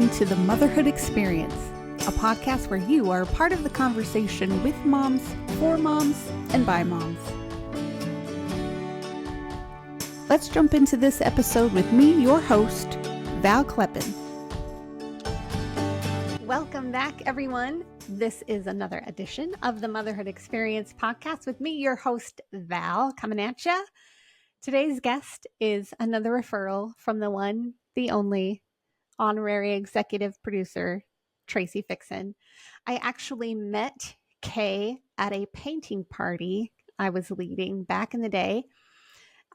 welcome to the Motherhood Experience, a podcast where you are part of the conversation with moms, for moms, and by moms. Let's jump into this episode with me, your host, Val Kleppen. Welcome back, everyone. This is another edition of the Motherhood Experience podcast with me, your host, Val, coming at ya. Today's guest is another referral from the one, the only, honorary executive producer, Tracy Fixon. I actually met Kay at a painting party I was leading back in the day,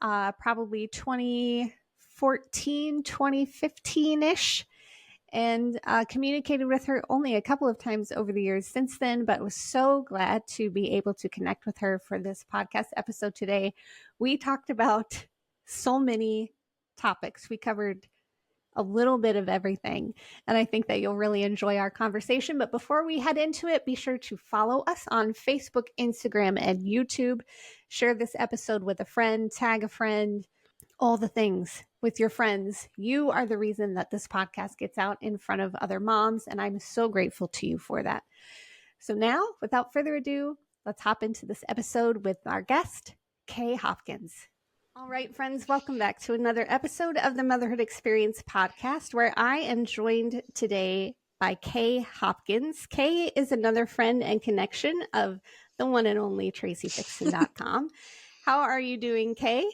probably 2014, 2015-ish, and communicated with her only a couple of times over the years since then, but was so glad to be able to connect with her for this podcast episode today. We talked about so many topics. We covered a little bit of everything, and I think that you'll really enjoy our conversation. But before we head into it, be sure to follow us on Facebook, Instagram, and YouTube. Share this episode with a friend, tag a friend, all the things with your friends. You are the reason that this podcast gets out in front of other moms, and I'm so grateful to you for that. So now, without further ado, let's hop into this episode with our guest, Kay Hopkins. All right, friends, welcome back to another episode of the Motherhood Experience podcast, where I am joined today by Kay Hopkins. Kay is another friend and connection of the one and only TracyFixon.com. How are you doing, Kay?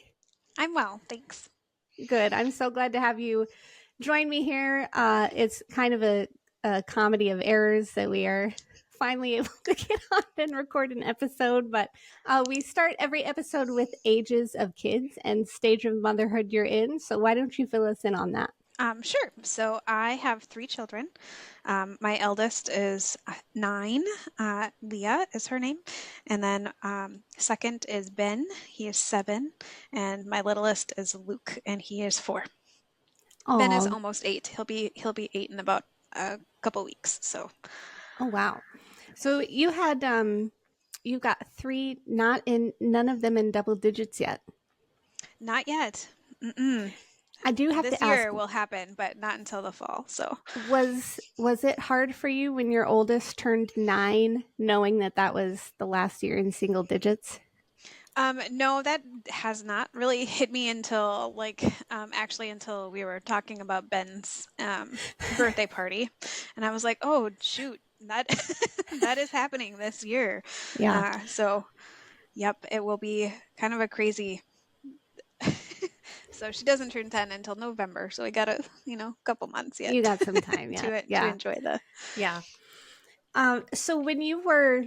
I'm well, thanks. Good. I'm so glad to have you join me here. It's kind of a comedy of errors that we are finally able to get on and record an episode, but we start every episode with ages of kids and stage of motherhood you're in. So why don't you fill us in on that? Sure. So I have 3 children. My eldest is 9. Leah is her name. And then second is Ben. He is 7. And my littlest is Luke, and he is 4. Aww. Ben is almost 8. He'll be 8 in about a couple weeks. So. Oh, wow. So you had you got 3, none of them in double digits yet. Not yet. Mm-mm. I do have to ask. This year will happen, but not until the fall. So was it hard for you when your oldest turned 9, knowing that was the last year in single digits? No, that has not really hit me until actually until we were talking about Ben's birthday party, and I was like, oh shoot, that that is happening this year. Yeah. So, yep, it will be kind of a crazy. So she doesn't turn 10 until November, so we got a couple months yet. You got some time, yeah, to enjoy the. Yeah. So when you were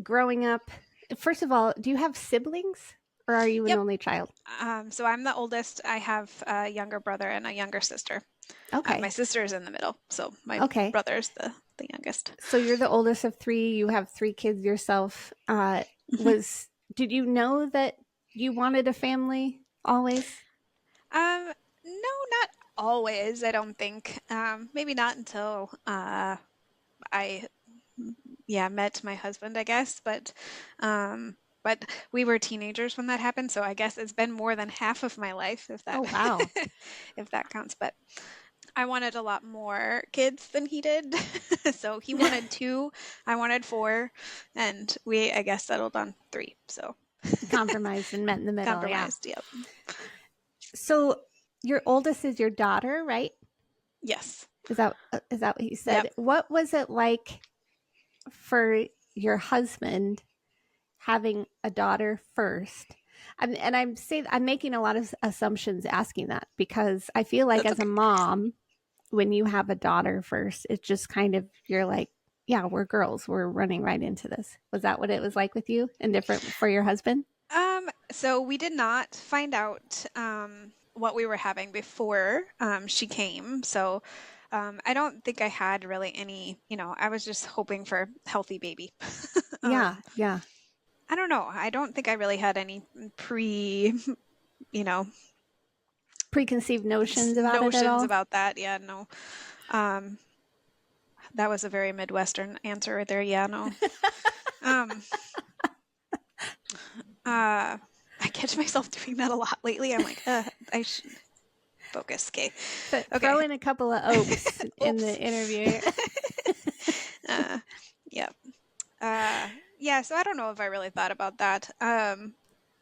growing up, first of all, do you have siblings, or are you an only child? So I'm the oldest. I have a younger brother and a younger sister. Okay. My sister is in the middle, so my brother's the youngest. So you're the oldest of 3. You have 3 kids yourself. Did you know that you wanted a family always? No, not always. I don't think. Maybe not until I met my husband, I guess. But we were teenagers when that happened, so I guess it's been more than half of my life, if that. Oh wow, if that counts. But I wanted a lot more kids than he did. So he wanted 2, I wanted 4, and we, I guess, settled on 3. So compromised and met in the middle. Compromised, yeah. Yep. So your oldest is your daughter, right? Yes. Is that what you said? Yep. What was it like for your husband having a daughter first? I'm making a lot of assumptions asking that, because I feel like as a mom, when you have a daughter first, it's just kind of, you're like, yeah, we're girls, we're running right into this. Was that what it was like with you, and different for your husband? So we did not find out what we were having before she came. So I don't think I had really any, I was just hoping for a healthy baby. Yeah. I don't know. I don't think I really had any preconceived notions about it at all? About that. Yeah, no. That was a very Midwestern answer right there. Yeah, no. I catch myself doing that a lot lately. I'm like, Focus. Okay. Throw Okay. in a couple of oaks in the Oops. interview. Yeah. Yeah, so I don't know if I really thought about that.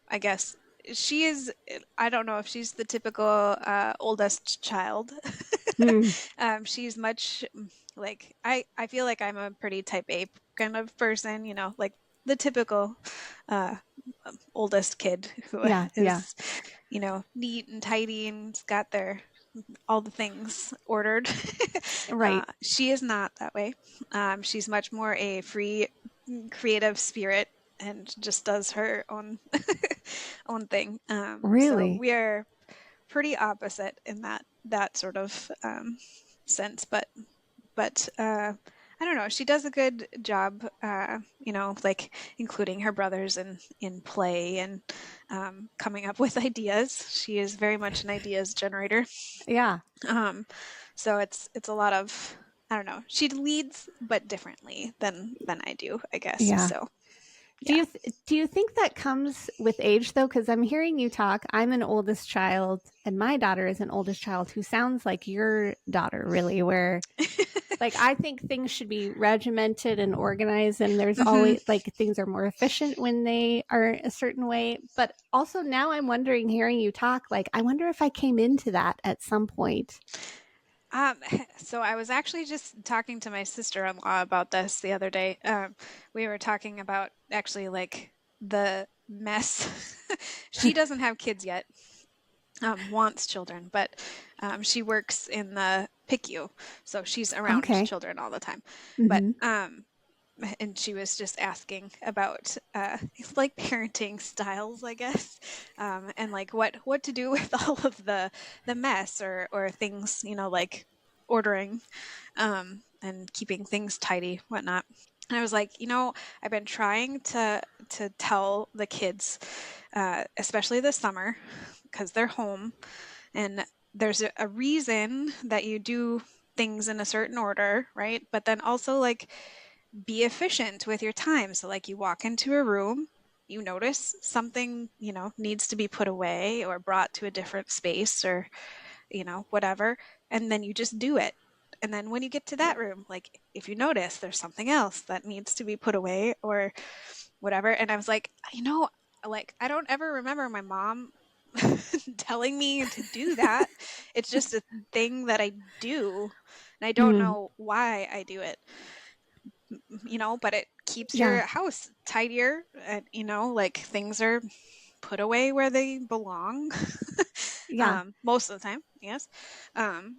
I guess she is, I don't know if she's the typical oldest child. Hmm. She's much like, I feel like I'm a pretty type A kind of person, you know, like the typical uh, oldest kid who Yeah, yeah, is, you know, neat and tidy and's got their all the things ordered. right. She is not that way. She's much more a free, creative spirit and just does her own own thing. So Really? we are pretty opposite in that sort of sense, but I don't know. She does a good job, you know, like including her brothers in play and coming up with ideas. She is very much an ideas generator. Yeah, Um, so it's a lot of, I don't know. She leads, but differently than I do, I guess. yeah. So Do yeah. you do you think that comes with age though? Because I'm hearing you talk. I'm an oldest child, and my daughter is an oldest child who sounds like your daughter, really. Where like I think things should be regimented and organized, and there's hmm always like things are more efficient when they are a certain way. But also now I'm wondering, hearing you talk, like I wonder if I came into that at some point. Um, so I was actually just talking to my sister-in-law about this the other day. We were talking about actually like the mess. She doesn't have kids yet, wants children, but she works in the PICU, so she's around Okay. children all the time. But Mm-hmm. and she was just asking about like parenting styles, I guess, and like what to do with all of the mess or things, you know, like ordering and keeping things tidy, whatnot. And I was like, you know, I've been trying to tell the kids, especially this summer, because they're home, and there's a reason that you do things in a certain order, right? But then also like be efficient with your time. So like you walk into a room, you notice something, you know, needs to be put away or brought to a different space or, you know, whatever, and then you just do it. And then when you get to that room, like if you notice there's something else that needs to be put away or whatever. And I was like, you know, like I don't ever remember my mom telling me to do that. It's just a thing that I do, and I don't Mm. know why I do it, you know, but it keeps Yeah. your house tidier and, you know, like things are put away where they belong. Yeah. Most of the time, yes. Um,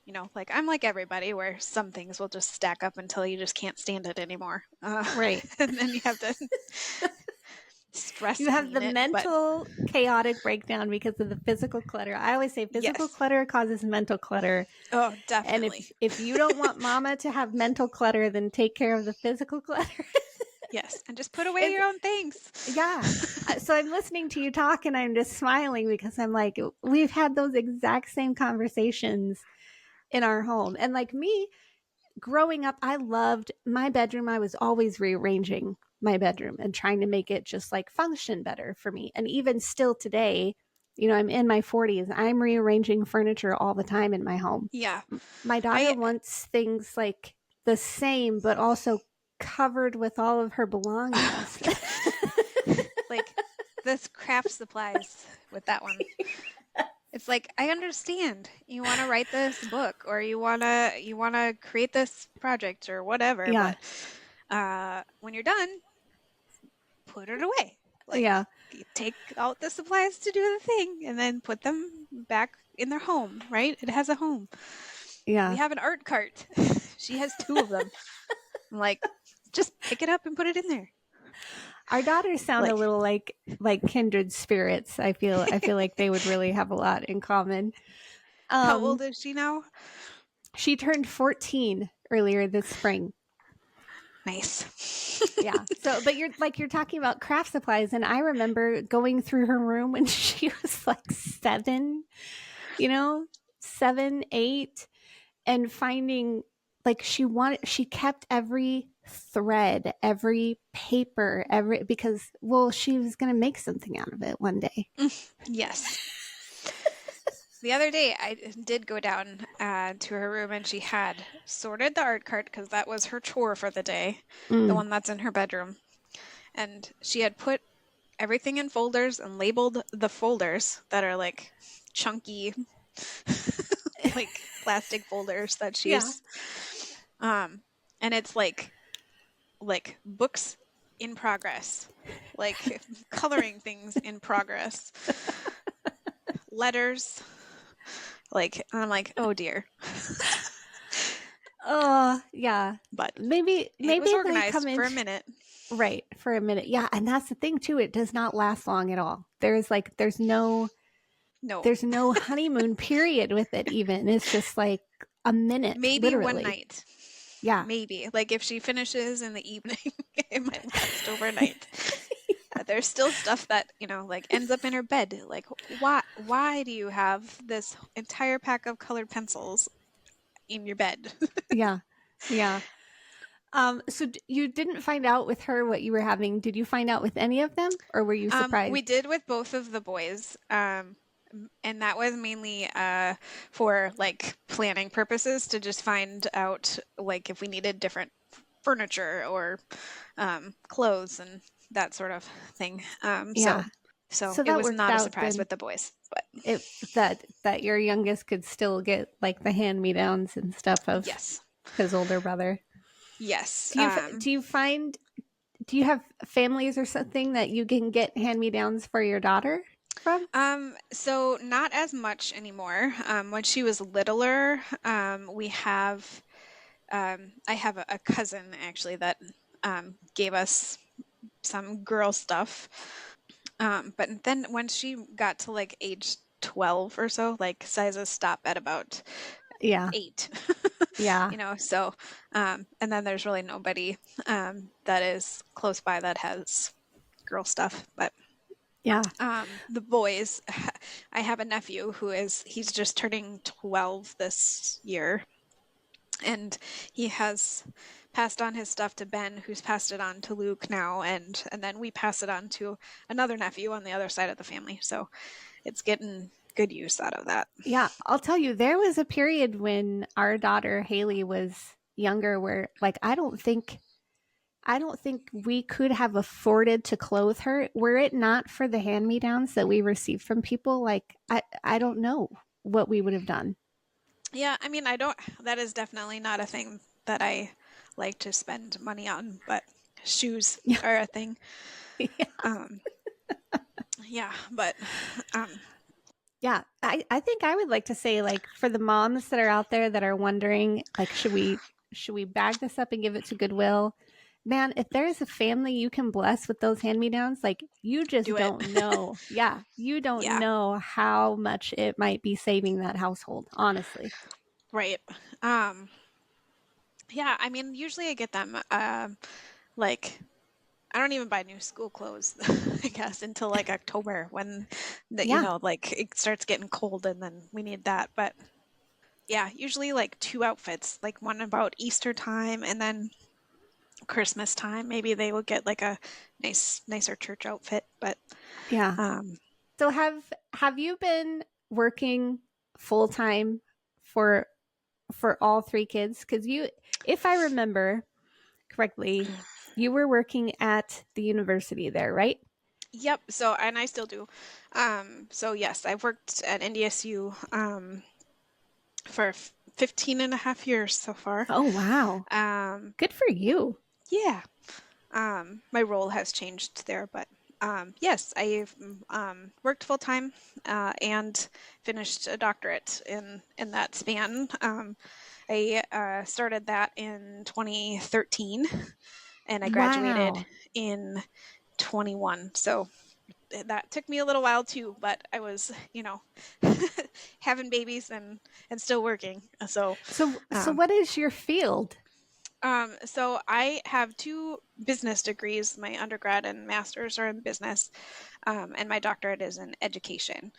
you know, like I'm like everybody where some things will just stack up until you just can't stand it anymore. Right. And then you have to stress You have the clean it. But mental chaotic breakdown because of the physical clutter. I always say physical yes. clutter causes mental clutter. Oh, And definitely. if you don't want mama to have mental clutter, then take care of the physical clutter. Yes. And just put away It's your own things. yeah. So I'm listening to you talk and I'm just smiling because I'm like, we've had those exact same conversations in our home. And like me, growing up, I loved my bedroom. I was always rearranging my bedroom and trying to make it just like function better for me. And even still today, you know, I'm in my 40s. I'm rearranging furniture all the time in my home. Yeah. My daughter I wants things like the same, but also covered with all of her belongings. like this craft supplies with that one. It's like I understand you want to write this book or you want to create this project or whatever, Yeah. but when you're done, put it away. Like Yeah. you take out the supplies to do the thing and then put them back in their home, right? It has a home. We Yeah. have an art cart. She has two of them. I'm like, just pick it up and put it in there. Our daughters sound a Like, little like kindred spirits. I feel like they would really have a lot in common. how old Um is she now? she turned 14 earlier this spring. Nice. Yeah. So, but you're talking about craft supplies, and I remember going through her room when she was like 7, you know, 7, 8, and finding like she kept every thread, every paper, every because well, she was gonna make something out of it one day. Yes. The other day, I did go down to her room and she had sorted the art cart because that was her chore for the day, the Mm. one that's in her bedroom. And she had put everything in folders and labeled the folders that are like chunky, like plastic folders that Yeah. she's, um, and it's like books in progress, like coloring things in progress, letters, like, and I'm like, oh dear. Oh, yeah. But it was Maybe they come organized for a into minute. right for a minute. Yeah, and that's the thing too. It does not last long at all. No, there's no honeymoon period with it even. It's just like a minute, maybe one literally. night. Yeah. Maybe. Like if she finishes in the evening, it might last overnight. There's still stuff that, like ends up in her bed. Like why do you have this entire pack of colored pencils in your bed? Yeah. Yeah. So you didn't find out with her what you were having. Did you find out with any of them or were you We surprised? did with both of the boys. And that was mainly for like planning purposes to just find out like if we needed different furniture or clothes and that sort of thing. Yeah. So So it that was worked not a out surprise then. with the boys, but That your youngest could still get like the hand-me-downs and stuff of yes, his older brother. yes. Do you find do you have families or something that you can get hand-me-downs for your daughter from? So not as much anymore. When she was littler, we have I have a cousin actually that gave us some girl stuff. But then when she got to like age 12 or so, like sizes stop at about Yeah. 8. Yeah. So and then there's really nobody that is close by that has girl stuff. But Yeah. the boys, I have a nephew he's just turning 12 this year, and he has passed on his stuff to Ben, who's passed it on to Luke now, and then we pass it on to another nephew on the other side of the family. So it's getting good use out of that. Yeah, I'll tell you, there was a period when our daughter Haley was younger where like I don't think we could have afforded to clothe her were it not for the hand-me-downs that we received from people. Like I don't know what we would have done. Yeah, I mean, I don't, that is definitely not a thing that I like to spend money on, but shoes Yeah. are a thing. Yeah. Um, yeah, but um, Yeah. I think I would like to say like for the moms that are out there that are wondering like should we bag this up and give it to Goodwill? Man, if there's a family you can bless with those hand-me-downs, like you just do it. don't know. Yeah, you don't Yeah, know how much it might be saving that household, honestly. right. Yeah, I mean, usually I get them like I don't even buy new school clothes, I guess, until like October when Yeah. like it starts getting cold and then we need that. But yeah, usually like two outfits, like one about Easter time and then Christmas time. Maybe they will get like a nicer church outfit. But Yeah. um, So have you been working full time for all three kids? Because you, if I remember correctly, you were working at the university there, right? yep. So, and I still do. So yes, I've worked at NDSU for 15 and a half years so far. Oh wow, Um, good for you. yeah. My role has changed there, but yes, I've worked full time and finished a doctorate in that span. I started that in 2013, and I graduated Wow. in 21. So that took me a little while too, but I was, having babies and still working. So So um, what is your field? so I have two business degrees. My undergrad and master's are in business, and my doctorate is in education,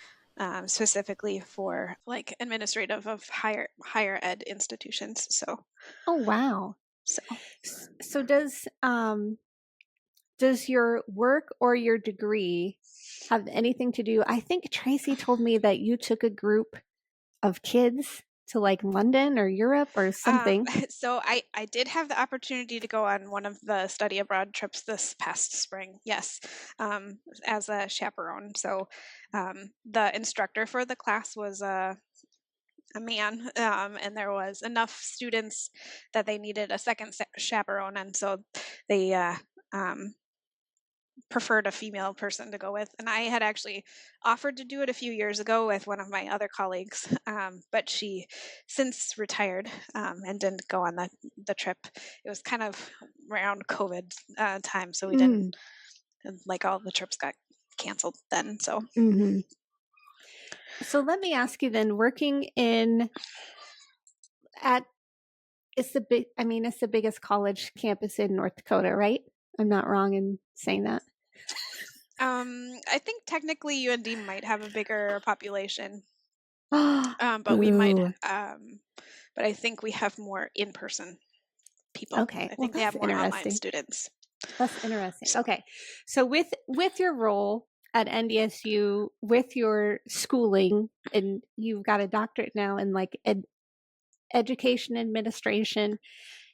specifically for like administrative of higher ed institutions. Oh wow. So So does your work or your degree have anything to do? I think Tracy told me that you took a group of kids to like London or Europe or something? So I did have the opportunity to go on one of the study abroad trips this past spring. Yes, as a chaperone. So the instructor for the class was a man, and there was enough students that they needed a second chaperone, and so they um, preferred a female person to go with. And I had actually offered to do it a few years ago with one of my other colleagues, but she since retired and didn't go on the trip. It was kind of around COVID time, so we didn't, Mm, like, all the trips got canceled then. So hmm. So let me ask you then, working in at it's the big I mean it's the biggest college campus in North Dakota, right? I'm not wrong in saying that. I think technically UND might have a bigger population, but we might, Boo. but I think we have more in-person people. Okay. I Well, think they that's have more online interesting. students. That's interesting. So, Okay. So with your role at NDSU, with your schooling, and you've got a doctorate now in like education administration,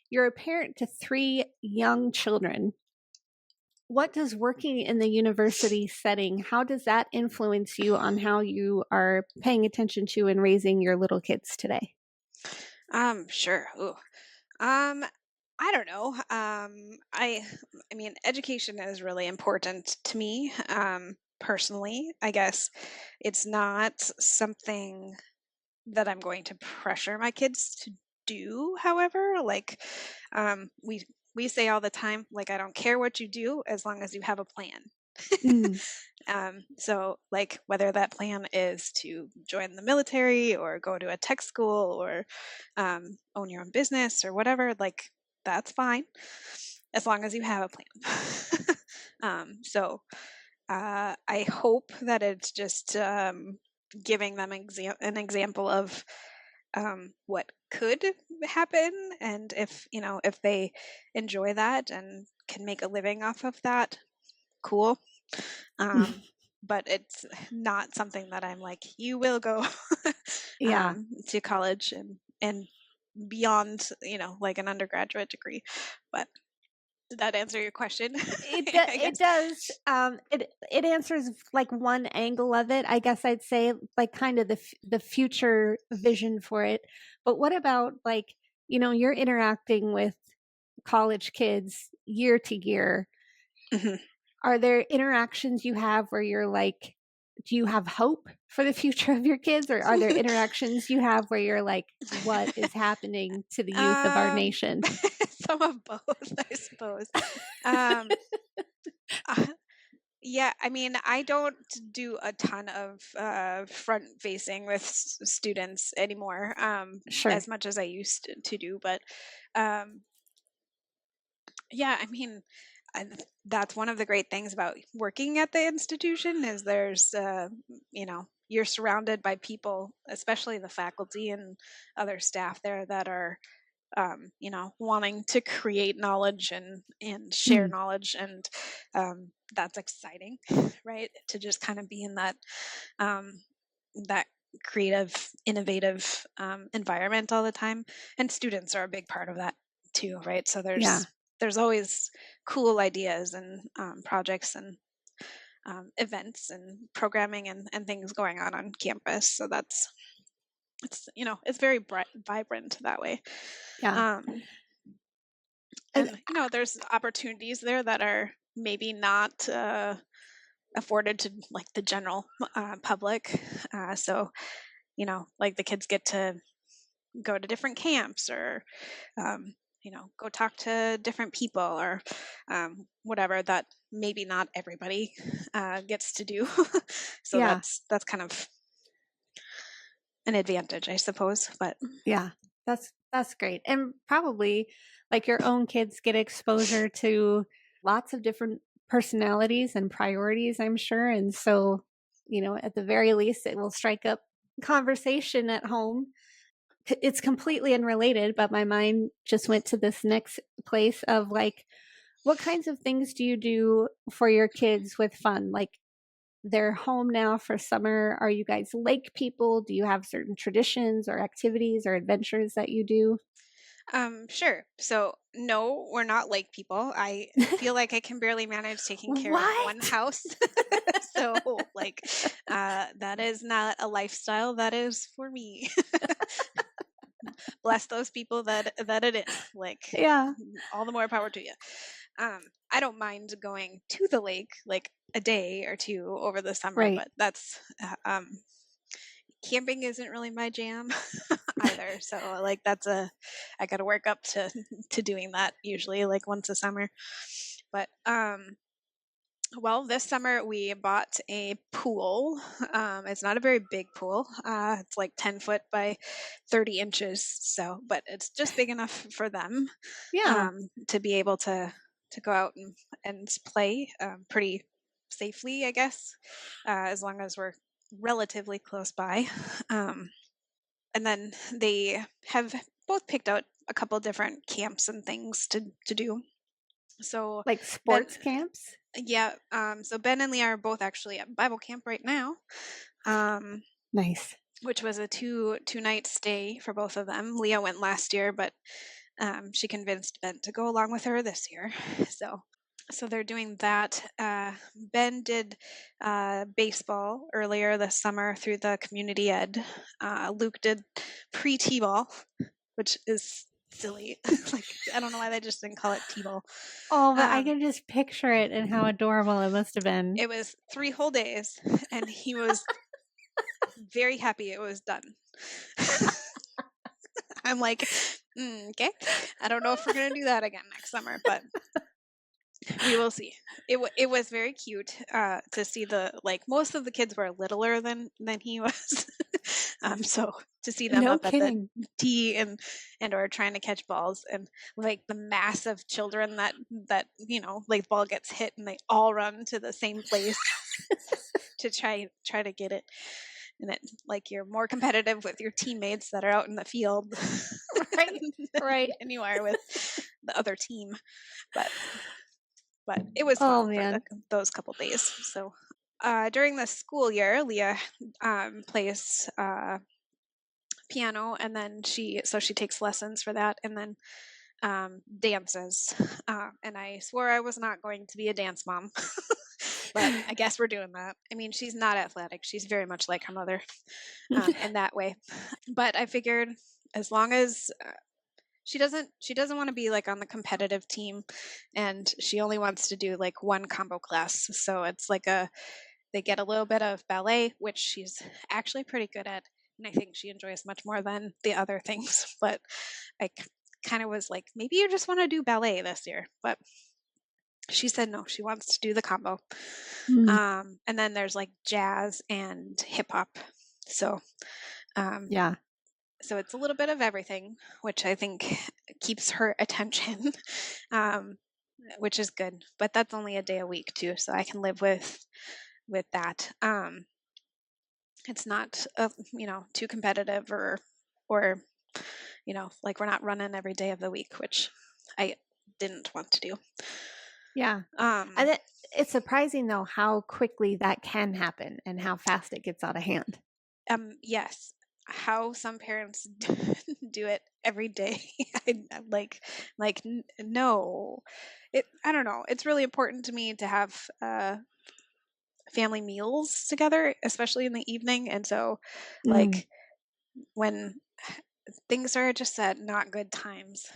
you're a parent to 3 young children. What does working in the university setting, how does that influence you on how you are paying attention to and raising your little kids today? sure. Ooh. Um, I don't know. I mean, education is really important to me. Personally, I guess it's not something that I'm going to pressure my kids to do. However, like, we say all the time, like, I don't care what you do as long as you have a plan. Mm, So, like, whether that plan is to join the military or go to a tech school or own your own business or whatever, like, that's fine as long as you have a plan. So, I hope that it's just giving them an example of what could happen, and if they enjoy that and can make a living off of that, cool. um, but it's not something that I'm like, you will go yeah. to college and beyond, like an undergraduate degree. But did that answer your question? I It guess. does. It answers like one angle of it. I guess I'd say like kind of the future vision for it. But what about like you're interacting with college kids year to year. Mhm. Are there interactions you have where you're like, do you have hope for the future of your kids, or are there interactions you have where you're like, what is happening to the youth of our um, nation? some of both, I suppose. Um, uh, Yeah, I mean, I don't do a ton of front facing with students anymore, Sure. as much as I used to do. But um, yeah, I mean, that's one of the great things about working at the institution is you're surrounded by people, especially the faculty and other staff there that are wanting to create knowledge and share Mm, knowledge, and that's exciting, right? To just kind of be in um, that creative, innovative environment all the time, and students are a big part of that too, right? So yeah. there's always cool ideas and projects and events and programming and things going on campus. So it's very vibrant that way. Yeah. Um, And and there's opportunities there that are maybe not afforded to, like, the general public. So like, the kids get to go to different camps, or go talk to different people, or whatever that maybe not everybody gets to do. So yeah, that's kind of an advantage, I suppose. But yeah. That's great. And probably like your own kids get exposure to lots of different personalities and priorities, I'm sure. And so, at the very least it will strike up conversation at home. It's completely unrelated, but my mind just went to this next place of like, what kinds of things do you do for your kids with fun? Like, their home now for summer. Are you guys lake people? Do you have certain traditions or activities or adventures that you do? Sure. So, no, we're not lake people. I feel like I can barely manage taking care of one What? house. So, like, that is not a lifestyle that is for me. Bless those people that it is. Like, Yeah, all the more power to you. I don't mind going to the lake like a day or two over the summer, right. but that's camping isn't really my jam either. So like that's a I got to work up to to doing that usually like once a summer. But well, this summer we bought a pool. It's not a very big pool. It's like 10 foot by 30 inches. So, but it's just big enough for them Yeah. to be able to go out and play pretty safely, I guess, as long as we're relatively close by. Um, and then they have both picked out a couple different camps and things to do. So Like Ben, sports camps? yeah, so Ben and Leah are both actually at Bible camp right now, um, Nice. which was a two night stay for both of them. Leah went last year, but she convinced Ben to go along with her this year. So they're doing that. Ben did baseball earlier this summer through the community ed. Luke did pre T-ball, which is silly. Like I don't know why they just didn't call it T-ball. Oh, but I Um, can just picture it and how adorable it must have been. it was 3 whole days, and he was very happy it was done. I'm like, okay, I don't know if we're gonna do that again next summer, but we will see. It was very cute to see the like most of the kids were littler than he was, so to see them No up at the kidding. tee and or trying to catch balls and like the massive children that like the ball gets hit and they all run to the same place to try to get it, and it like you're more competitive with your teammates that are out in the field Right. Right. than you are with the other team, but it was Oh, fun for man. those couple days. So during the school year, Leah plays piano, and then she takes lessons for that, and then dances. And I swore I was not going to be a dance mom, but I guess we're doing that. I mean, she's not athletic; she's very much like her mother in that way. But I figured as long as she doesn't want to be like on the competitive team, and she only wants to do like one combo class, so it's like they get a little bit of ballet, which she's actually pretty good at, and I think she enjoys much more than the other things. But I kind of was like, maybe you just want to do ballet this year, but she said no, she wants to do the combo. Mm, And then there's like jazz and hip hop, so um, yeah. so it's a little bit of everything, which I think keeps her attention, um, which is good. But that's only a day a week too, so I can live with that. It's not too competitive or like we're not running every day of the week, which I didn't want to do. Yeah. Um, And it's surprising, though, how quickly that can happen and how fast it gets out of hand. yes, how some parents do it every day. I'm like no, I don't know. It's really important to me to have family meals together, especially in the evening. And so, Mm, like when things are just at not good times,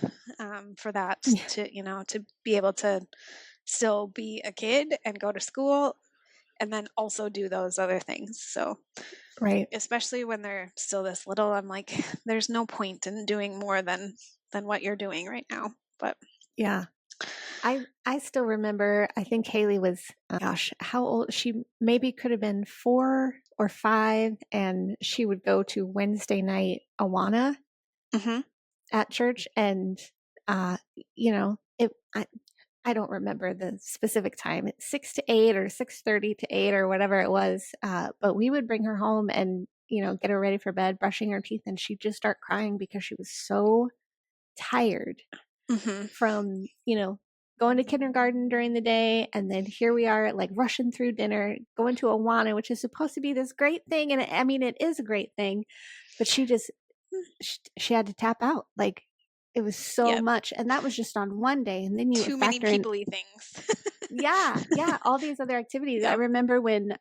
for that yeah, to be able to still be a kid and go to school and then also do those other things. So right. especially when they're still this little, I'm like, there's no point in doing more than what you're doing right now. But Yeah. I still remember, I think Haley was, gosh, how old? She maybe could have been 4 or 5, and she would go to Wednesday night Awana hmm at church, and uh, you know, it. I don't remember the specific time. It's 6 to 8 or 6:30 to 8 or whatever it was. But we would bring her home and get her ready for bed, brushing her teeth, and she'd just start crying because she was so tired hmm from going to kindergarten during the day, and then here we are like rushing through dinner, going to Awana, which is supposed to be this great thing. And I mean, it is a great thing, but she had to tap out. Like it was so Yep. much. And that was just on one day. And then you Too many factor in, people-y things. yeah, all these other activities. I Yep. remember when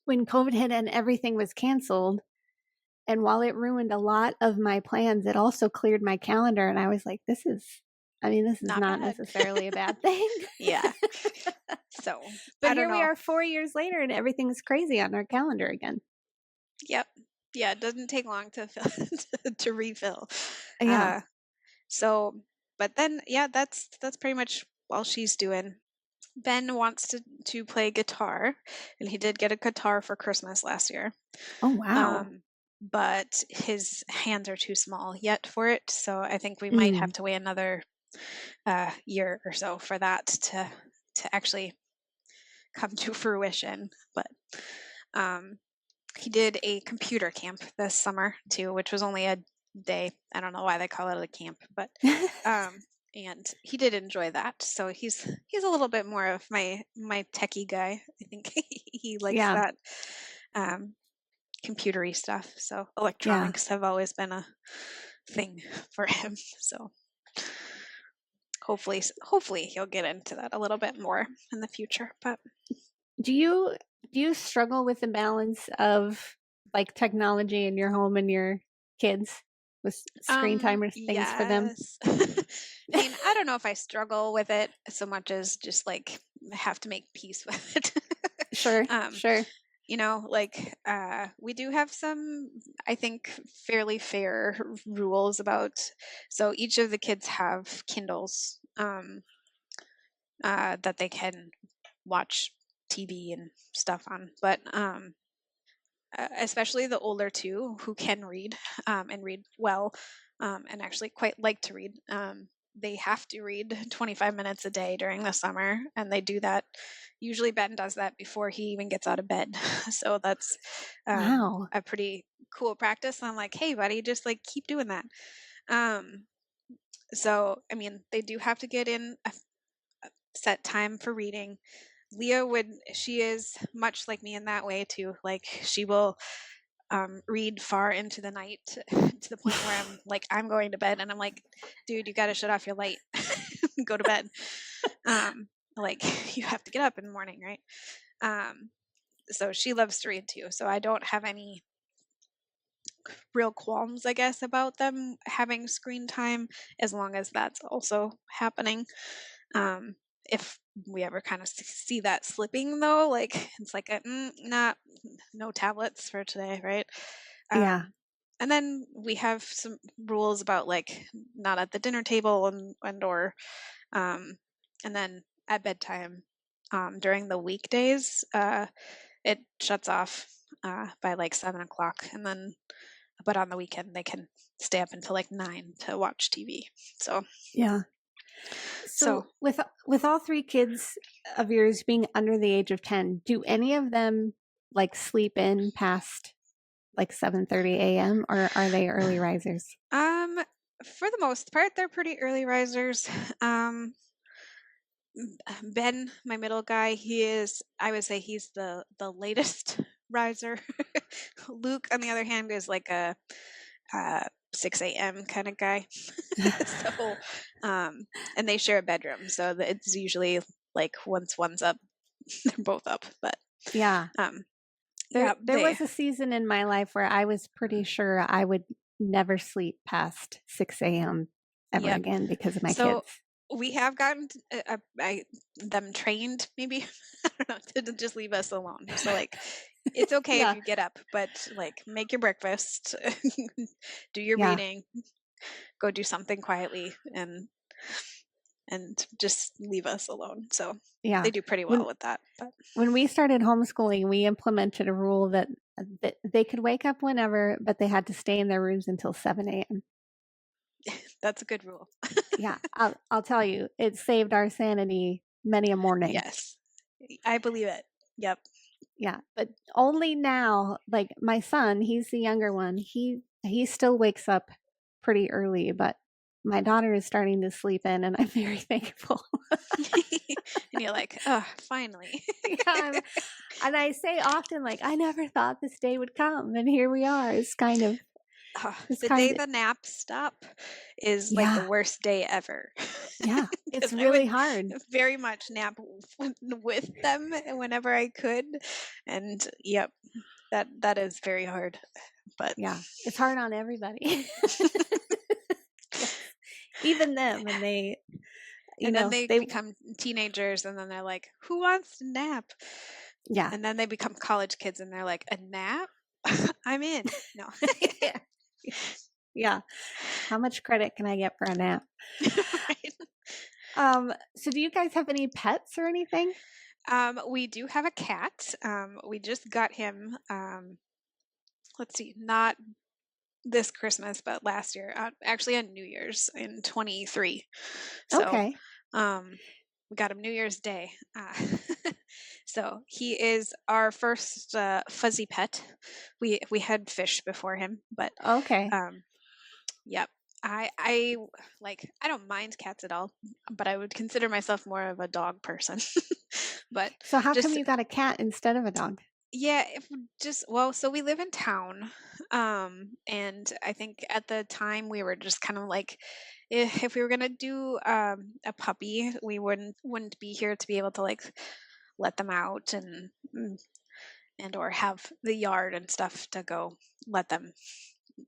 COVID hit and everything was canceled. And while it ruined a lot of my plans, it also cleared my calendar. And I was like, this is Not not bad. necessarily a bad thing. Yeah. So, But I don't here we know. are 4 years later and everything's crazy on our calendar again. Yep. Yeah, it doesn't take long to fill, to refill. Yeah. So, but then, yeah, that's pretty much all she's doing. Ben wants to play guitar, and he did get a guitar for Christmas last year. Oh, wow. But his hands are too small yet for it, so I think we might have Mm. to wait another year or so for that to actually come to fruition. But um, he did a computer camp this summer too, which was only a day. I don't know why they call it a camp, but and he did enjoy that. So he's a little bit more of my techie guy. I think he likes Yeah. that computery stuff. So Yeah. electronics have always been a thing for him. So hopefully he'll get into that a little bit more in the future. But Do you struggle with the balance of like technology in your home and your kids with screen time or things for them? yes. I mean, I don't know if I struggle with it so much as just like have to make peace with it. Sure. um, Sure. like we do have some, I think, fairly fair rules about. So each of the kids have Kindles that they can watch TV and stuff on, but especially the older two who can read and read well and actually quite like to read. They have to read 25 minutes a day during the summer, and they do that. Usually, Ben does that before he even gets out of bed. So that's Wow. a pretty cool practice. And I'm like, hey, buddy, just like keep doing that. Um, so, I mean, they do have to get in a set time for reading. She is much like me in that way too. Like, she will read far into the night to the point where I'm like, I'm going to bed, and I'm like, dude, you got to shut off your light, go to bed. Like, you have to get up in the morning, right? So she loves to read too. So I don't have any real qualms, I guess, about them having screen time as long as that's also happening. If we ever kind of see that slipping, though, like it's like not no tablets for today, right? Yeah. And then we have some rules about like not at the dinner table and or and then at bedtime during the weekdays it shuts off by like 7 o'clock, and then but on the weekend they can stay up until like 9 to watch TV. So Yeah. So with all three kids of yours being under the age of 10, do any of them like sleep in past like 7:30 a.m. or are they early risers? for the most part they're pretty early risers. Ben, my middle guy, I would say he's the latest riser. Luke, on the other hand, is like a 6 a.m. kind of guy. So, and they share a bedroom, so it's usually like once one's up, they're both up. But Yeah. yeah, There was a season in my life where I was pretty sure I would never sleep past 6 a.m. ever yep. again because of my So kids. we have gotten them trained, maybe I don't know, to just leave us alone. So like, it's okay if Yeah. you get up, but like make your breakfast, do your Yeah. reading, go do something quietly, and just leave us alone. So Yeah. they do pretty When well with that. But when we started homeschooling, we implemented a rule that they could wake up whenever, but they had to stay in their rooms until 7 a.m. that's a good rule. Yeah, I'll tell you, it saved our sanity many a morning. Yes, I believe it. Yep. Yeah, but only now, like my son, he's the younger one. He still wakes up pretty early, but my daughter is starting to sleep in, and I'm very thankful. And you're like, oh, finally. Yeah, and I say often, like, I never thought this day would come, and here we are. It's The day kind of, the naps stop is like the yeah, worst day ever. yeah. It's Because I really would hard. very much nap with them whenever I could. And yep, that is very hard. But Yeah, it's hard on everybody. Yes, even them, and and then they they, become teenagers and then they're like, who wants to nap? yeah, And then they become college kids and they're like, a nap? I'm in. No. yeah, yeah. How much credit can I get for a nap? Right. So do you guys have any pets or anything? We do have a cat. We just got him. Let's see, not this Christmas, but last year, actually on New Year's in 23. So, Okay. um, we got him New Year's Day. So he is our first fuzzy pet. We had fish before him, but Okay. um, yep. I like I don't mind cats at all, but I would consider myself more of a dog person. But So how come just you got a cat instead of a dog? yeah, if just well, so we live in town, and I think at the time we were just kind of like, if we were gonna do a puppy, we wouldn't be here to be able to like let them out and or have the yard and stuff to go let them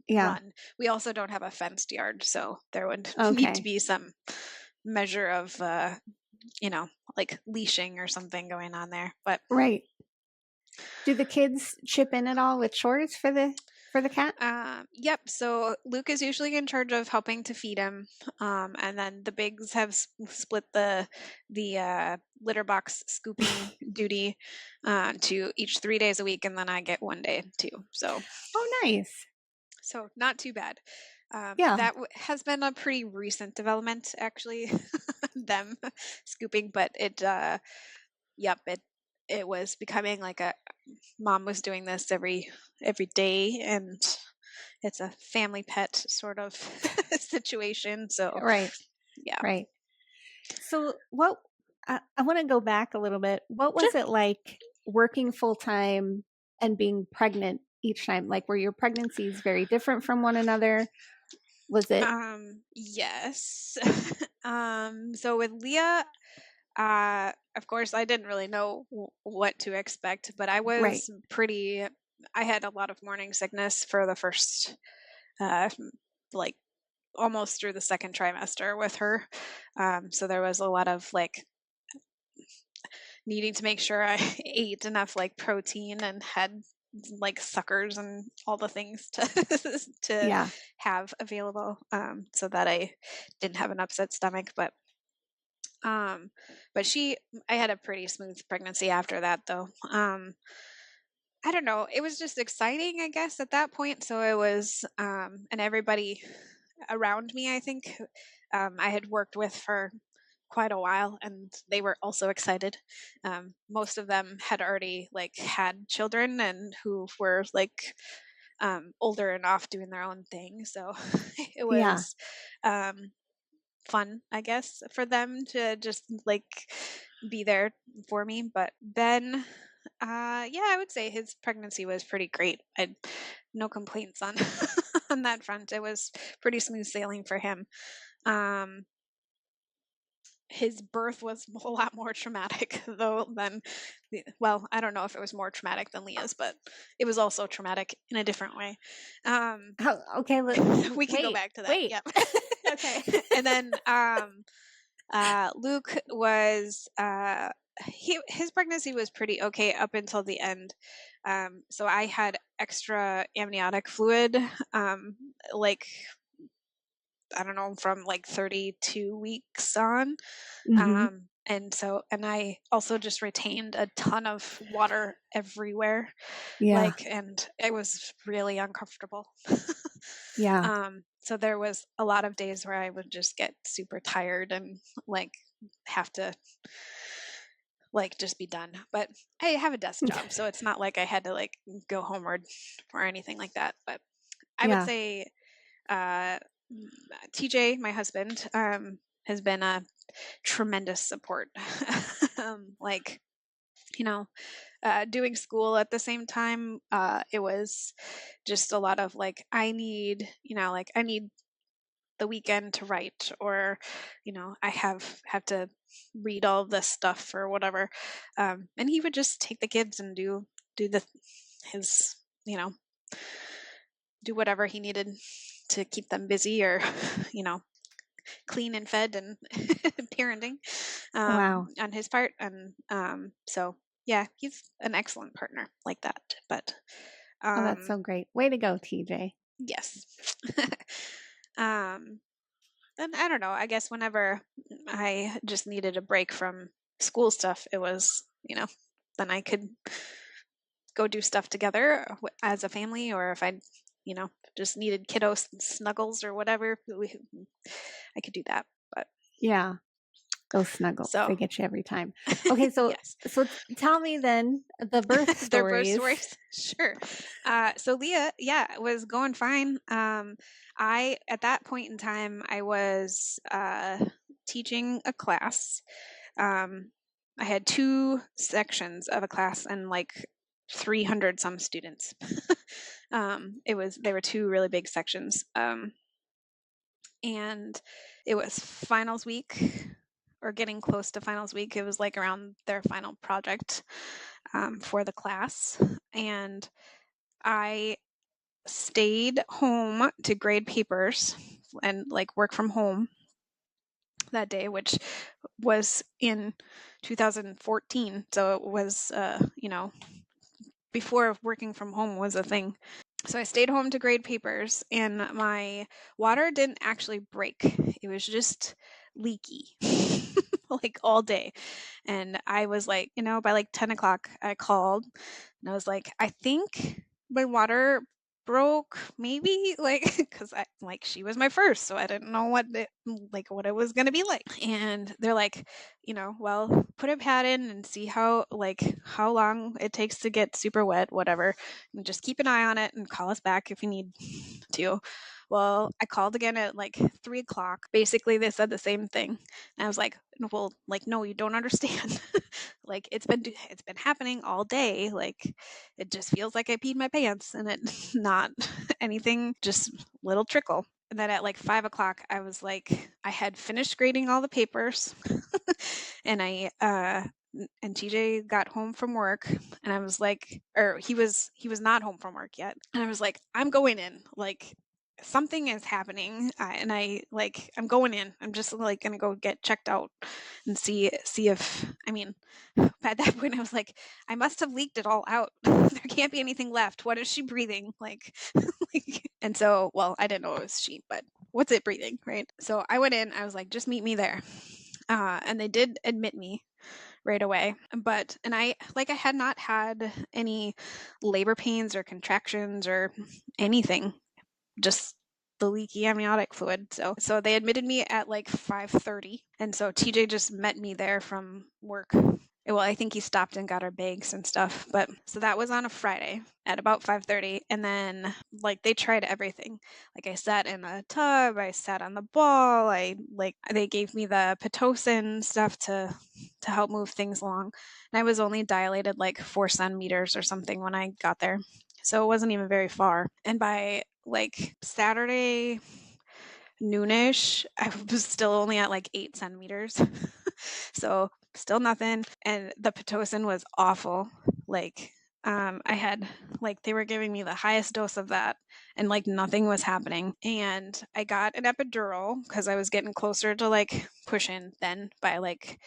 Yeah. run. We also don't have a fenced yard, so there would need to Okay. be some measure of you know, like leashing or something going on there. But Right. Do the kids chip in at all with chores for the cat? yep. So Luke is usually in charge of helping to feed him, and then the bigs have split the litter box scooping duty to each 3 days a week, and then I get 1 day too. Oh, nice. So not too bad. Yeah. That has been a pretty recent development, actually, them scooping, but yep, it was becoming like a mom was doing this every day, and it's a family pet sort of situation. So Right. yeah. Right. So what I want to go back a little bit. What Sure. was it like working full time and being pregnant each time? Like, were your pregnancies very different from one another? Was it Yes. So with Leah, of course, I didn't really know what to expect, but right? I had a lot of morning sickness for the first, uh, like almost through the second trimester with her. So there was a lot of like needing to make sure I ate enough like protein and had like suckers and all the things to to Yeah. have available, so that I didn't have an upset stomach. Um but I had a pretty smooth pregnancy after that though. I don't know, it was just exciting, I guess, at that point. So it was, and everybody around me, I think, I had worked with for quite a while, and they were also excited. Most of them had already like had children and who were like older and off doing their own thing. So it Yeah. was um, fun, I guess, for them to just like be there for me. But Ben, yeah, I would say his pregnancy was pretty great. I had no complaints on on that front. It was pretty smooth sailing for him. Um, his birth was a lot more traumatic though than well, I don't know if it was more traumatic than Leah's, but it was also traumatic in a different way. Um, How, okay. we can go Wait. back to that. Wait. Yep. Okay. And then Luke was his pregnancy was pretty okay up until the end. So I had extra amniotic fluid, like I don't know, from like 32 weeks on. Hmm. And I also just retained a ton of water everywhere, Yeah. like, and it was really uncomfortable. Yeah. So there was a lot of days where I would just get super tired and like have to like just be done. But I have a desk job, so it's not like I had to like go homeward or anything like that. But I would Yeah. say uh TJ, my husband, has been a tremendous support. Like, you know, doing school at the same time, it was just a lot of like, I need, like I need the weekend to write, or I have to read all this stuff or whatever. And he would just take the kids and do the his you know do whatever he needed to keep them busy, or you know clean and fed and parenting, Wow. on his part. And so yeah, he's an excellent partner like that. But Oh, that's um so great. Way to go, TJ. yes. um and I don't know, I guess whenever I just needed a break from school stuff, it was, then I could go do stuff together as a family, or if I, just needed kiddos and snuggles or whatever, I could do that. But Yeah. Those snuggles, so they get you every time. Okay, so yes. tell me then the birth Their birth stories. stories. Sure. So Leah, yeah, was going fine. I At that point in time, I was teaching a class. Um, I had two sections of a class and like 300 some students. They were two really big sections. And it was finals week, or getting close to finals week. It was like around their final project, for the class. And I stayed home to grade papers and like work from home that day, which was in 2014. So it was, before working from home was a thing. So I stayed home to grade papers, and my water didn't actually break. It was just leaky, like all day. And I was like, by like 10 o'clock, I called and I was like, I think my water broke, maybe, like, because she was my first, so I didn't know what it was gonna be like. And they're like, well, put a pad in and see how long it takes to get super wet, whatever, and just keep an eye on it and call us back if you need to. Well, I called again at like 3 o'clock. Basically, they said the same thing. And I was like, well, like, no, you don't understand. Like, it's been happening all day. Like, it just feels like I peed my pants, and it's not anything, just little trickle. And then at like 5 o'clock, I was like, I had finished grading all the papers, and and TJ got home from work, and I was like, or he was not home from work yet, and I was like, I'm going in, like something is happening, and I'm going in. I'm just like gonna go get checked out and see if, I mean, at that point I was like, I must have leaked it all out. There can't be anything left. What is she breathing? Like, and so, well, I didn't know it was she, but what's it breathing, right? So I went in. I was like, just meet me there. And they did admit me right away. And I had not had any labor pains or contractions or anything, just the leaky amniotic fluid. So they admitted me at like 5:30, and so TJ just met me there from work. Well, I think he stopped and got our bags and stuff. But so that was on a Friday at about 5:30, and then like they tried everything. Like I sat in a tub, I sat on the ball, they gave me the pitocin stuff to help move things along. And I was only dilated like 4 centimeters or something when I got there. So it wasn't even very far. And by like Saturday noonish, I was still only at like 8 centimeters. So still nothing. And the Pitocin was awful. Like, I had, like, they were giving me the highest dose of that, and like nothing was happening. And I got an epidural because I was getting closer to like pushing then by like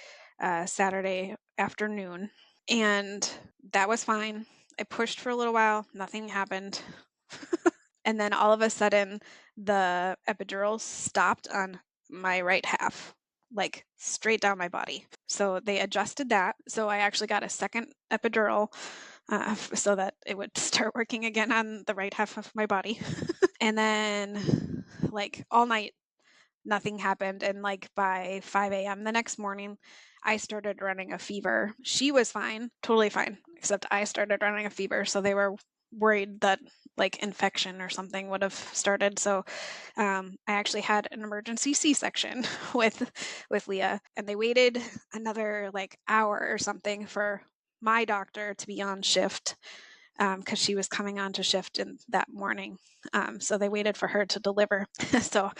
Saturday afternoon. And that was fine. I pushed for a little while, nothing happened. And then all of a sudden, the epidural stopped on my right half, like straight down my body. So they adjusted that. So I actually got a second epidural, so that it would start working again on the right half of my body. And then, like, all night, nothing happened. And like by 5 a.m. the next morning, I started running a fever. She was fine, totally fine, except I started running a fever. So they were worried that like infection or something would have started. So I actually had an emergency C-section with Leah, and they waited another like hour or something for my doctor to be on shift because she was coming on to shift in that morning. So they waited for her to deliver. So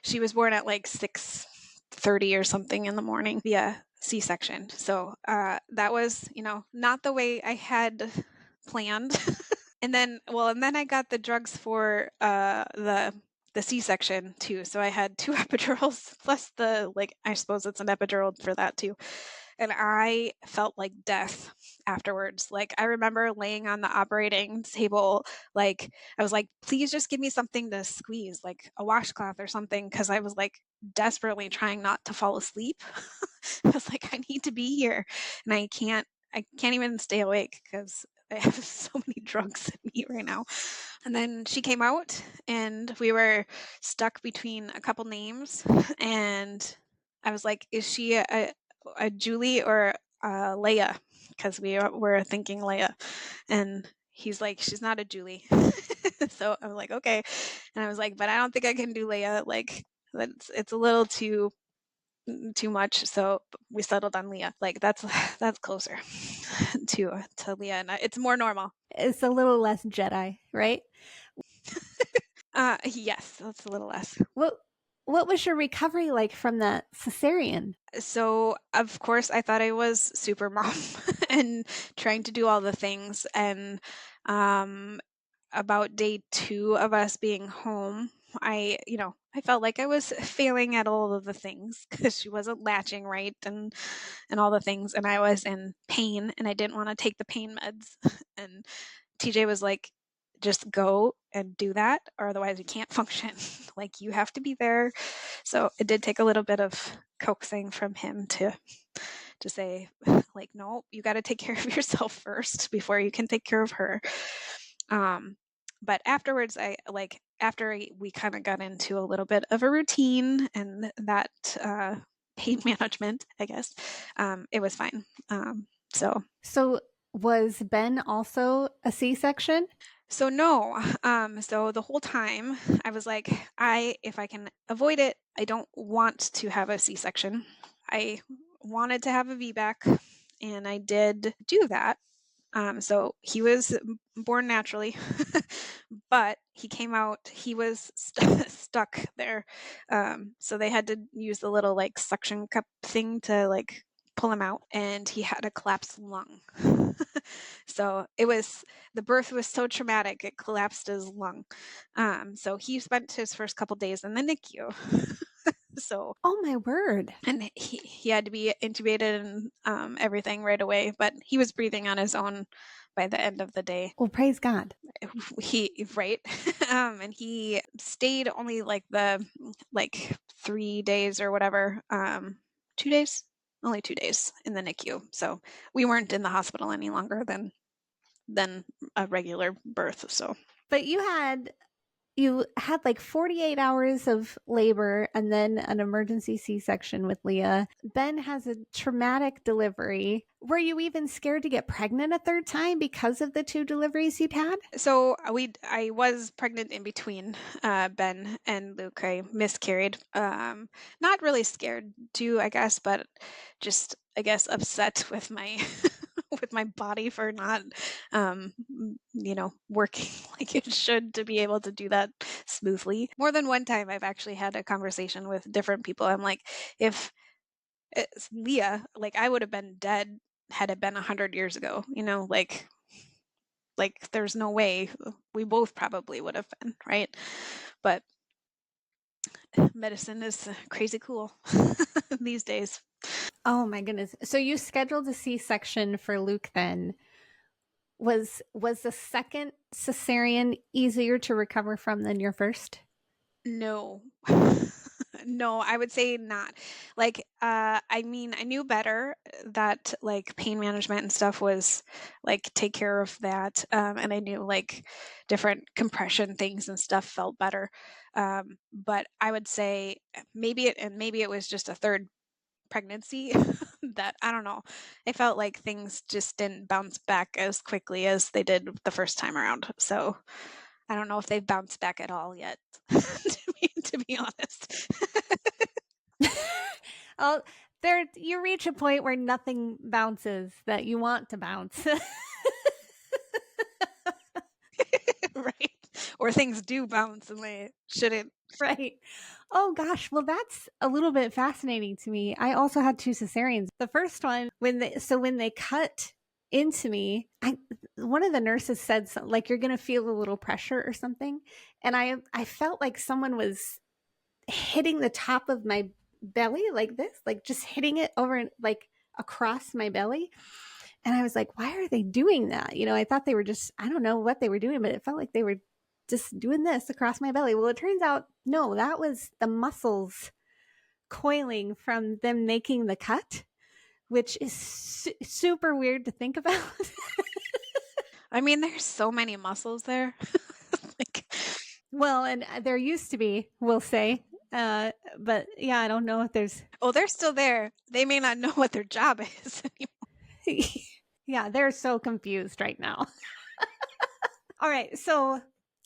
she was born at like 6:30 or something in the morning via C-section. So that was, not the way I had planned. And then I got the drugs for the C-section too. So I had two epidurals plus the like I suppose it's an epidural for that too. And I felt like death afterwards. Like I remember laying on the operating table, like I was like, please just give me something to squeeze, like a washcloth or something, because I was like desperately trying not to fall asleep. I was like, I need to be here. And I can't even stay awake because I have so many drugs in me right now. And then she came out and we were stuck between a couple names. And I was like, is she a Julie or Leia? Because were thinking Leia. And he's like, she's not a Julie. So I was like, okay. And I was like, but I don't think I can do Leia. Like, it's a little too much, so we settled on Leah. Like that's closer to Leah, and it's more normal. It's a little less Jedi, right? Yes, that's a little less. What what was your recovery like from that cesarean? So of course I thought I was super mom and trying to do all the things, and um about day 2 of us being home, I felt like I was failing at all of the things because she wasn't latching right and all the things, and I was in pain and I didn't want to take the pain meds. And TJ was like, just go and do that or otherwise you can't function. Like you have to be there. So it did take a little bit of coaxing from him to say like, no, you got to take care of yourself first before you can take care of her. um but afterwards, after we kind of got into a little bit of a routine and that pain management, I guess, it was fine. So So was Ben also a C-section? so no, so the whole time I was like, if I can avoid it, I don't want to have a C-section. I wanted to have a VBAC, and I did do that. So he was born naturally, but he came out, he was stuck there. So they had to use the little like suction cup thing to like pull him out, and he had a collapsed lung. So the birth was so traumatic, it collapsed his lung. So he spent his first couple days in the NICU. So Oh my word. and he had to be intubated and everything right away, but he was breathing on his own by the end of the day. Well, praise God. He right. And he stayed only like 3 days or whatever. 2 days, only 2 days in the NICU. So we weren't in the hospital any longer than a regular birth. So But you had like 48 hours of labor and then an emergency C-section with Leah. Ben has a traumatic delivery. Were you even scared to get pregnant a third time because of the two deliveries you'd had? I was pregnant in between Ben and Luke. I miscarried. Not really scared too, I guess, but just I guess upset with my with my body for not working like it should to be able to do that smoothly. More than one time I've actually had a conversation with different people. I'm like, if it's Leah, like I would have been dead had it been 100 years ago, like there's no way we both probably would have been, right? But medicine is crazy cool these days. Oh my goodness. So you scheduled a C-section for Luke then. Was the second cesarean easier to recover from than your first? No. No, I would say not. Like, I mean, I knew better that like pain management and stuff was like take care of that. And I knew like different compression things and stuff felt better. But I would say maybe it was just a third pregnancy that, I don't know, I felt like things just didn't bounce back as quickly as they did the first time around. So I don't know if they've bounced back at all yet, to be honest. Oh, you reach a point where nothing bounces that you want to bounce. Right. Or things do bounce and they shouldn't. Right. Oh gosh, well that's a little bit fascinating to me. I also had 2 cesareans. The first one when they cut into me, one of the nurses said something like you're going to feel a little pressure or something, and I felt like someone was hitting the top of my belly like this, like just hitting it over like across my belly. And I was like, why are they doing that? I thought they were just, I don't know what they were doing, but it felt like they were just doing this across my belly. Well, it turns out, no, that was the muscles coiling from them making the cut, which is super weird to think about. I mean, there's so many muscles there. Like, well, and there used to be, we'll say. But yeah, I don't know if there's. oh, they're still there. They may not know what their job is anymore. Yeah, they're so confused right now. All right, so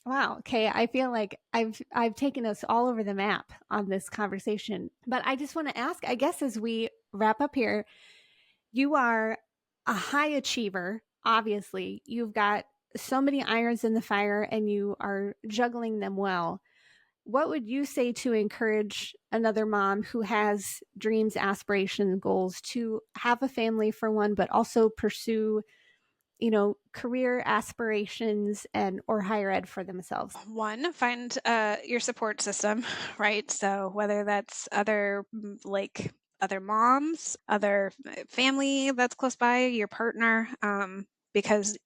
wow, okay, I feel like I've taken us all over the map on this conversation, but I just want to ask, I guess as we wrap up here, you are a high achiever, obviously. You've got so many irons in the fire and you are juggling them well. What would you say to encourage another mom who has dreams, aspirations, goals to have a family for one, but also pursue career aspirations and or higher ed for themselves? One, find your support system, right? So whether that's other like other moms, other family that's close by, your partner, because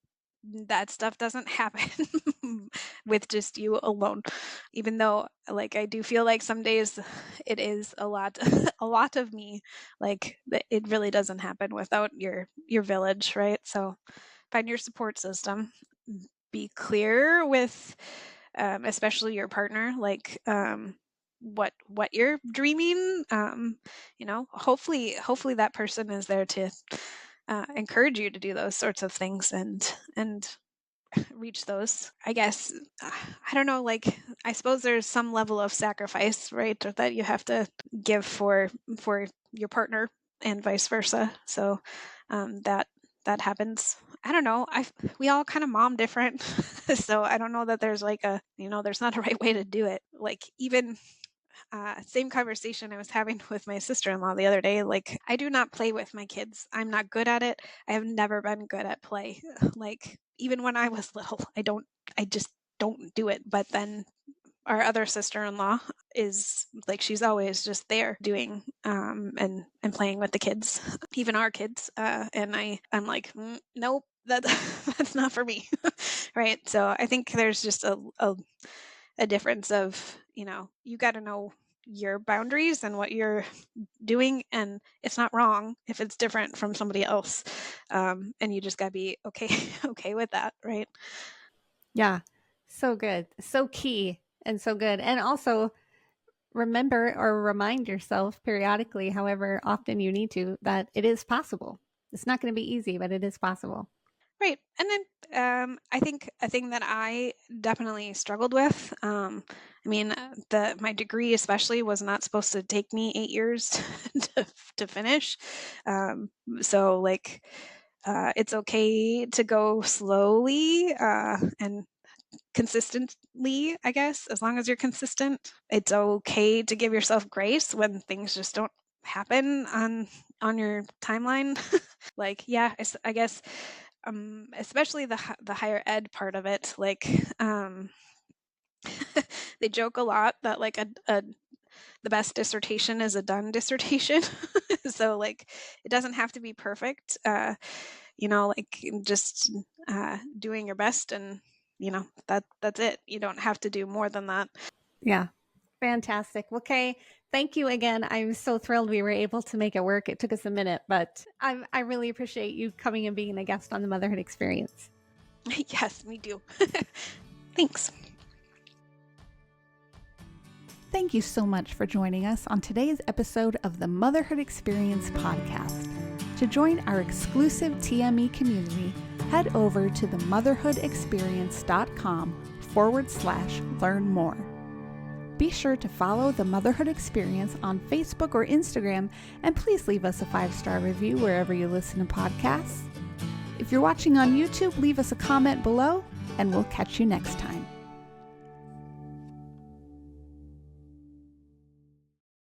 that stuff doesn't happen with just you alone. Even though like I do feel like some days it is a lot a lot of me, like it really doesn't happen without your village, right? So find your support system, be clear with especially your partner, like what you're dreaming. Hopefully that person is there to encourage you to do those sorts of things and reach those. I guess I don't know, like I suppose there's some level of sacrifice, right, that you have to give for your partner and vice versa. So that happens. I don't know. We all kind of mom different. So I don't know that there's like there's not a right way to do it. Like even same conversation I was having with my sister-in-law the other day. Like, I do not play with my kids. I'm not good at it. I have never been good at play. Like, even when I was little, I just don't do it. But then our other sister-in-law is like, she's always just there doing and playing with the kids, even our kids. And I'm like, nope, that's not for me. Right. So I think there's just a difference of, you got to know your boundaries and what you're doing, and it's not wrong if it's different from somebody else, and you just got to be okay okay with that, right? Yeah, so good, so key, and so good. And also remember or remind yourself periodically, however often you need to, that it is possible. It's not going to be easy, but it is possible. Right. And then I think a thing that I definitely struggled with, I mean, my degree especially was not supposed to take me 8 years to finish. So like, it's okay to go slowly and consistently, I guess, as long as you're consistent. It's okay to give yourself grace when things just don't happen on your timeline. Like, yeah, I guess especially the higher ed part of it, like they joke a lot that like the best dissertation is a done dissertation. So like it doesn't have to be perfect, like just doing your best, and that's it. You don't have to do more than that. Yeah. Fantastic. Okay. Thank you again. I'm so thrilled we were able to make it work. It took us a minute, but I really appreciate you coming and being a guest on the Motherhood Experience. Yes, me too. Thanks. Thank you so much for joining us on today's episode of the Motherhood Experience podcast. To join our exclusive TME community, head over to themotherhoodexperience.com/learn more. Be sure to follow The Motherhood Experience on Facebook or Instagram, and please leave us a 5-star review wherever you listen to podcasts. If you're watching on YouTube, leave us a comment below, and we'll catch you next time.